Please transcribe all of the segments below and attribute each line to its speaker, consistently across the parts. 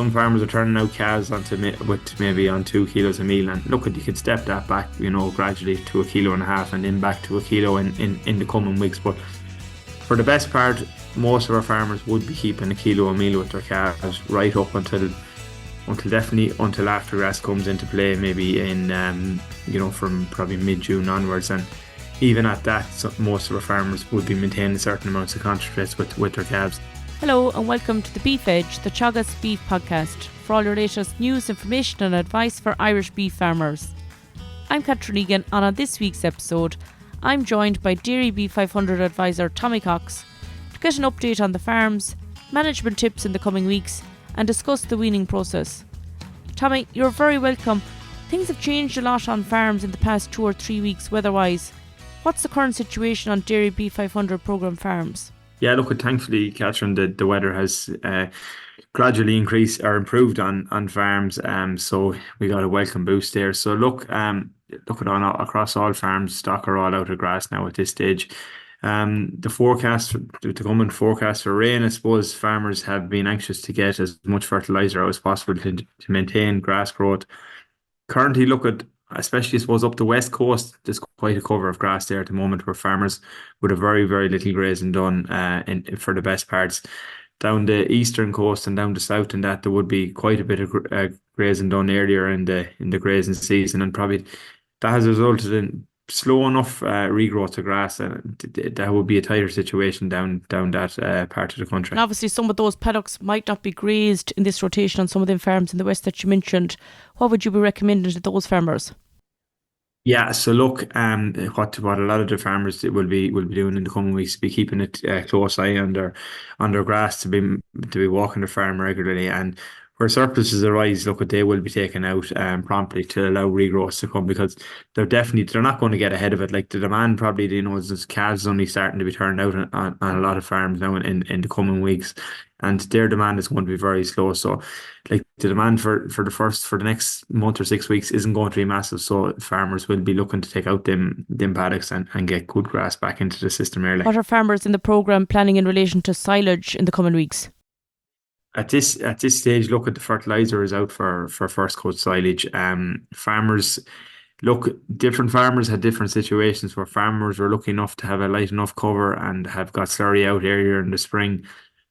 Speaker 1: some farmers are turning out calves with maybe on 2 kilos a meal, and look, you could step that back, gradually to 1.5 kilos and then back to 1 kilo in the coming weeks. But for the best part, most of our farmers would be keeping 1 kilo a meal with their calves right up until after grass comes into play, maybe in from probably mid-June onwards. And even at that, most of our farmers would be maintaining certain amounts of concentrates with their calves.
Speaker 2: Hello and welcome to the Beef Edge, the Teagasc beef podcast, for all your latest news, information and advice for Irish beef farmers. I'm Catherine Egan, and on this week's episode, I'm joined by DairyBeef 500 advisor Tommy Cox to get an update on the farms, management tips in the coming weeks and discuss the weaning process. Tommy, you're very welcome. Things have changed a lot on farms in the past 2 or 3 weeks weather-wise. What's the current situation on DairyBeef 500 programme farms?
Speaker 1: Yeah, look, thankfully, Catherine, the weather has gradually increased or improved on farms. So we got a welcome boost there. So look at across all farms, stock are all out of grass now at this stage. The coming forecast for rain, I suppose farmers have been anxious to get as much fertilizer out as possible to maintain grass growth. Currently, especially, I suppose, up the west coast, there's quite a cover of grass there at the moment, where farmers would have very, very little grazing done for the best parts. Down the eastern coast and down the south, and that there would be quite a bit of grazing done earlier in the grazing season, and probably that has resulted in slow enough regrowth of grass, and that would be a tighter situation down that part of the country.
Speaker 2: And obviously some of those paddocks might not be grazed in this rotation on some of them farms in the west that you mentioned. What would you be recommending to those farmers?
Speaker 1: Yeah, so look, what a lot of the farmers will be doing in the coming weeks, be keeping a close eye on their grass, to be walking the farm regularly, and where surpluses arise, look, they will be taken out promptly to allow regrowth to come, because they're not going to get ahead of it. Like the demand probably, is calves only starting to be turned out on a lot of farms now in the coming weeks, and their demand is going to be very slow. So like the demand for the next month or 6 weeks isn't going to be massive. So farmers will be looking to take out them paddocks and get good grass back into the system early.
Speaker 2: What are farmers in the programme planning in relation to silage in the coming weeks?
Speaker 1: At this stage, look, at the fertilizer is out for first coat silage. Different farmers had different situations, where farmers were lucky enough to have a light enough cover and have got slurry out earlier in the spring.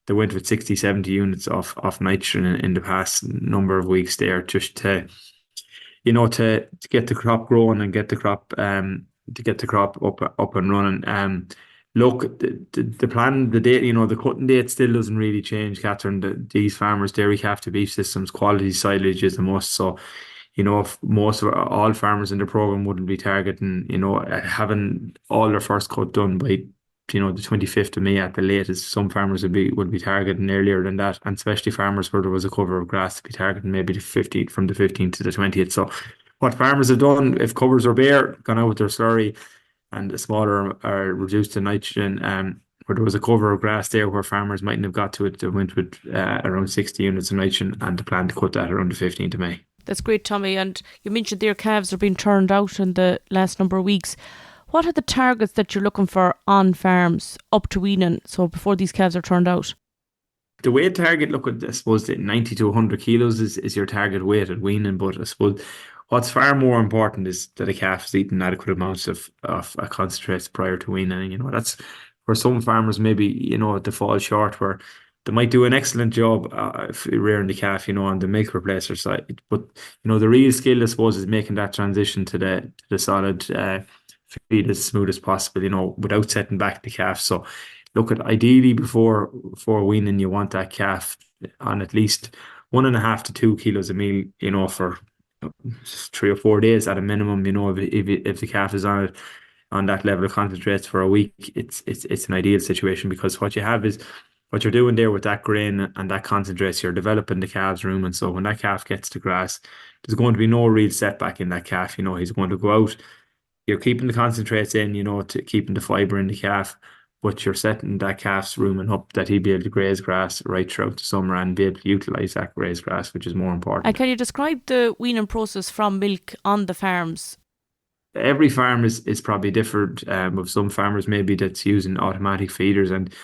Speaker 1: They went with 60-70 units of nitrogen in the past number of weeks there, just to get the crop growing and get the crop up and running. Look, the plan, the date, the cutting date still doesn't really change, Catherine. These farmers, dairy calf to beef systems, quality silage is a must. So, if all farmers in the programme wouldn't be targeting, having all their first cut done by, the 25th of May at the latest. Some farmers would be targeting earlier than that, and especially farmers where there was a cover of grass, to be targeting maybe from the 15th to the 20th. So, what farmers have done, if covers are bare, gone out with their slurry, and the smaller are reduced to nitrogen, where there was a cover of grass there where farmers mightn't have got to it, they went with around 60 units of nitrogen, and they plan to cut that around the 15th of May.
Speaker 2: That's great, Tommy. And you mentioned their calves are being turned out in the last number of weeks. What are the targets that you're looking for on farms up to weaning, so before these calves are turned out?
Speaker 1: The weight target, look, I suppose that 90 to 100 kilos is your target weight at weaning, but I suppose what's far more important is that a calf is eating adequate amounts of concentrates prior to weaning. That's where some farmers maybe, they fall short, where they might do an excellent job rearing the calf, on the milk replacer side. But, the real skill, I suppose, is making that transition to the solid feed as smooth as possible, without setting back the calf. So, look, ideally before weaning, you want that calf on at least 1.5 to 2 kilos a meal, for 3 or 4 days at a minimum. If the calf is on that level of concentrates for a week, it's an ideal situation, because what you have is what you're doing there with that grain and that concentrates, you're developing the calf's rumen. And so when that calf gets to grass, there's going to be no real setback in that calf. He's going to go out. You're keeping the concentrates in, to keeping the fibre in the calf, but you're setting that calf's rumen up that he'll be able to graze grass right throughout the summer and be able to utilise that grazed grass, which is more important.
Speaker 2: And can you describe the weaning process from milk on the farms?
Speaker 1: Every farm is probably different. With some farmers maybe that's using automatic feeders, and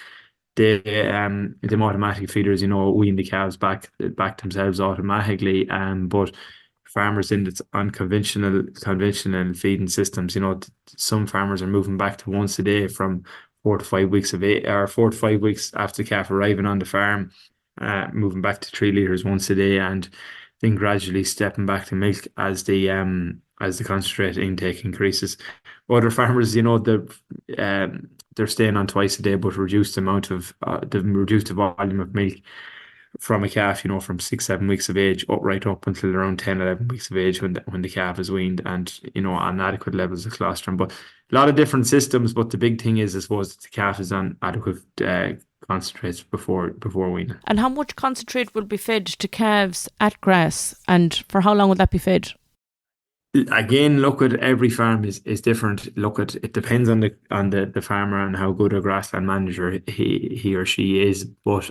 Speaker 1: them automatic feeders, wean the calves back themselves automatically. But farmers in that's conventional feeding systems, some farmers are moving back to once a day from 4 to 5 weeks of age, or 4 to 5 weeks after the calf arriving on the farm, moving back to 3 liters once a day, and then gradually stepping back to milk as the concentrate intake increases. Other farmers, they're staying on twice a day, but they've reduced the volume of milk from a calf, from 6, 7 weeks of age right up until around 10, 11 weeks of age when the calf is weaned, and on adequate levels of colostrum. But a lot of different systems, but the big thing is, I suppose, that the calf is on adequate concentrates before weaning.
Speaker 2: And how much concentrate will be fed to calves at grass, and for how long will that be fed?
Speaker 1: Again, look, at every farm is different. Look, at it depends on the farmer and how good a grassland manager he or she is. But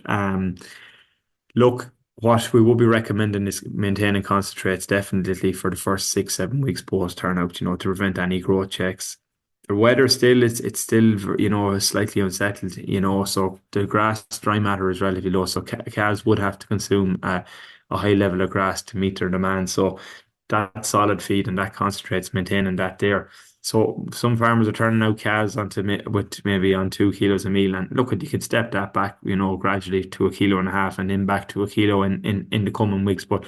Speaker 1: look, what we will be recommending is maintaining concentrates definitely for the first 6, 7 weeks post turnout, to prevent any growth checks. The weather still, it's still, slightly unsettled, so the grass dry matter is relatively low. So calves would have to consume a high level of grass to meet their demand. So that solid feed and that concentrates maintaining that there. So some farmers are turning out calves with maybe on 2 kilos of meal, and look, you can step that back, gradually to 1.5 kilos, and then back to 1 kilo in the coming weeks. But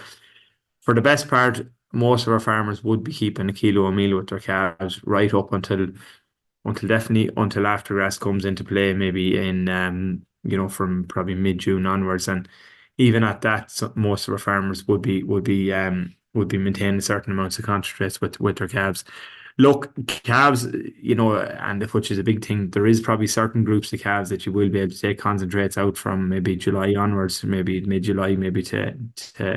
Speaker 1: for the best part, most of our farmers would be keeping 1 kilo of meal with their calves right up until after grass comes into play, maybe from probably mid-June onwards. And even at that, most of our farmers would be maintaining certain amounts of concentrates with their calves. Look, calves, and which is a big thing. There is probably certain groups of calves that you will be able to take concentrates out from maybe July onwards, maybe mid-July, maybe to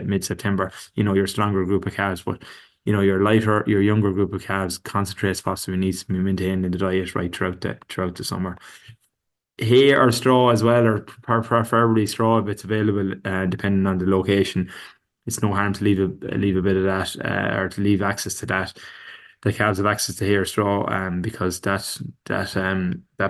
Speaker 1: mid-September. Your stronger group of calves, but your younger group of calves, concentrates possibly needs to be maintained in the diet right throughout the summer. Hay or straw as well, or preferably straw if it's available, depending on the location. It's no harm to leave a bit of that, or to leave access to that. The calves have access to hay or straw, because that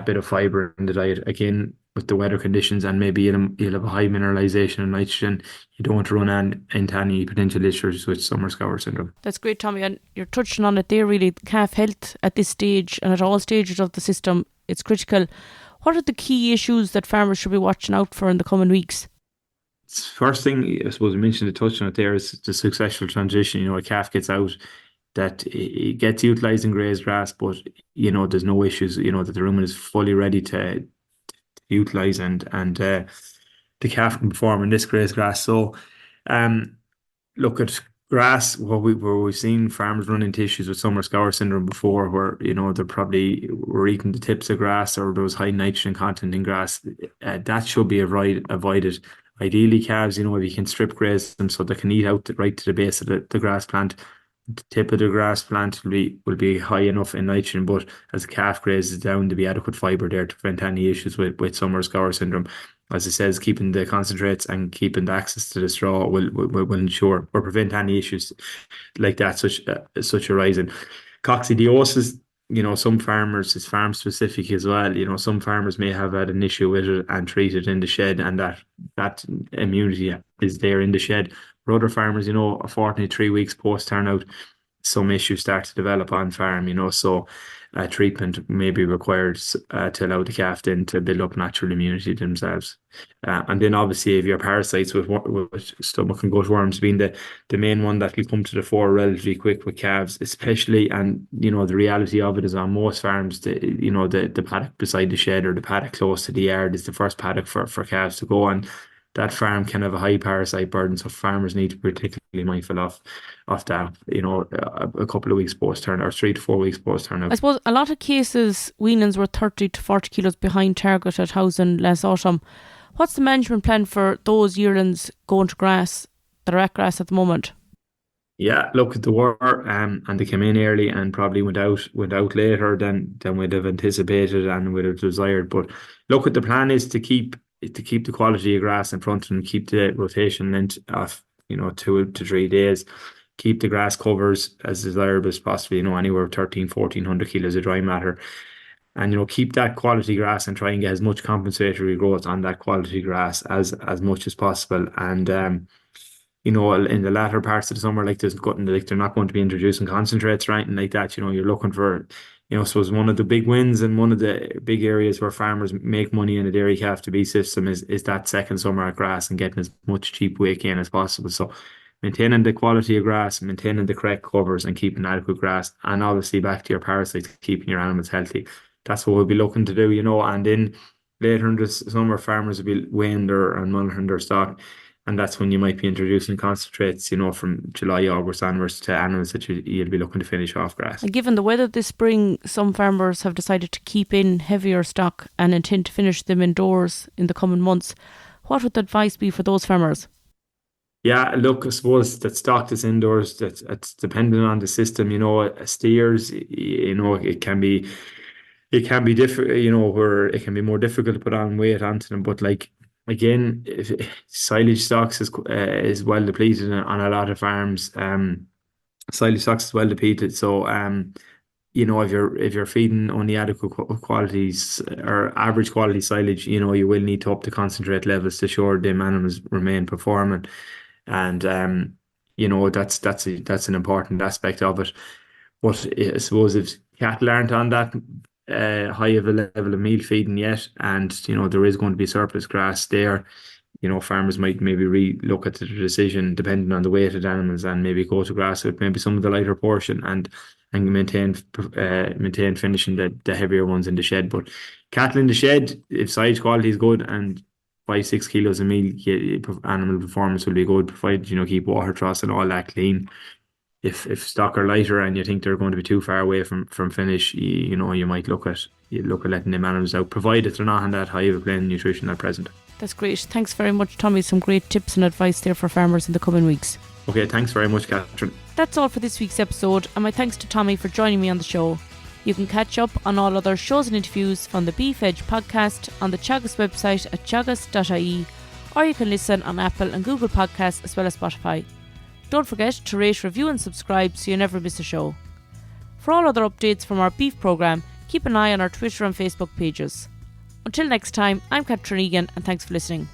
Speaker 1: bit of fibre in the diet, again, with the weather conditions, and maybe you'll have a high mineralization of nitrogen. You don't want to run into any potential issues with summer scour syndrome.
Speaker 2: That's great, Tommy, and you're touching on it there, really. Calf health at this stage and at all stages of the system, it's critical. What are the key issues that farmers should be watching out for in the coming weeks?
Speaker 1: First thing, I suppose, I mentioned the touch on it there, is the successful transition. A calf gets out, that it gets utilised in grazed grass, but there's no issues. That the rumen is fully ready to utilise, and the calf can perform in this grazed grass. So, look at grass. Where we've seen farmers run into issues with summer scour syndrome before, where they probably were eating the tips of grass, or there was high nitrogen content in grass. That should be avoided. Ideally, calves, if you can strip graze them so they can eat out right to the base of the grass plant. The tip of the grass plant will be high enough in nitrogen, but as the calf grazes down, to be adequate fibre there to prevent any issues with summer scour syndrome. As it says, keeping the concentrates and keeping the access to the straw will ensure or prevent any issues like that, such arising. Coccidiosis, some farmers, it's farm specific as well. Some farmers may have had an issue with it and treat it in the shed, and that immunity is there in the shed. For other farmers, a fortnight, 3 weeks post turnout, some issues start to develop on farm, so treatment may be required to allow the calf then to build up natural immunity themselves. And then obviously, if your parasites with stomach and gut worms being the main one that will come to the fore relatively quick with calves, especially, and the reality of it is on most farms, the paddock beside the shed or the paddock close to the yard is the first paddock for calves to go on. That farm can have a high parasite burden, so farmers need to be particularly mindful of that, a couple of weeks post turn, or 3 to 4 weeks post turn.
Speaker 2: I suppose a lot of cases, weanlings were 30 to 40 kilos behind target at housing last autumn. What's the management plan for those yearlings going to grass that are at grass at the moment?
Speaker 1: Yeah, look, there were, and they came in early and probably went out later than we'd have anticipated and would have desired. But look, the plan is to keep the quality of grass in front and keep the rotation length of 2 to 3 days. Keep the grass covers as desirable as possible. Anywhere 1,300-1,400 kilos of dry matter. and keep that quality grass and try and get as much compensatory growth on that quality grass as much as possible. And in the latter parts of the summer, they're not going to be introducing concentrates or anything like that. You're looking for, I suppose one of the big wins and one of the big areas where farmers make money in a dairy calf to beef system is that second summer at grass and getting as much cheap weight gain as possible. So maintaining the quality of grass, maintaining the correct covers and keeping adequate grass, and obviously back to your parasites, keeping your animals healthy. That's what we'll be looking to do, and then later in the summer, farmers will be weighing and monitoring their stock. And that's when you might be introducing concentrates, from July, August onwards to animals that you'll be looking to finish off grass.
Speaker 2: And given the weather this spring, some farmers have decided to keep in heavier stock and intend to finish them indoors in the coming months. What would the advice be for those farmers?
Speaker 1: Yeah, look, I suppose that stock that's indoors, it's dependent on the system. Steers, it can be different, where it can be more difficult to put on weight onto them. But again, silage stocks is well depleted on a lot of farms. Silage stocks is well depleted. So if you're feeding only adequate qualities or average quality silage, you will need to up the concentrate levels to ensure them animals remain performing. And that's an important aspect of it. But I suppose if cattle aren't on that high of a level of meal feeding yet, and there is going to be surplus grass there, farmers might maybe re-look at the decision depending on the weight of the animals and maybe go to grass with maybe some of the lighter portion and maintain finishing the heavier ones in the shed. But cattle in the shed, if silage quality is good and 5-6 kilos of meal, animal performance will be good, provided keep water troughs and all that clean. If stock are lighter and you think they're going to be too far away from finish, you might look at letting them animals out, provided they're not on that high of a plane nutrition at present.
Speaker 2: That's great. Thanks very much, Tommy. Some great tips and advice there for farmers in the coming weeks.
Speaker 1: Okay, thanks very much, Catherine.
Speaker 2: That's all for this week's episode, and my thanks to Tommy for joining me on the show. You can catch up on all other shows and interviews from the Beef Edge podcast on the Teagasc website at teagasc.ie, or you can listen on Apple and Google Podcasts as well as Spotify. Don't forget to rate, review and subscribe so you never miss a show. For all other updates from our beef programme, keep an eye on our Twitter and Facebook pages. Until next time, I'm Catherine Egan and thanks for listening.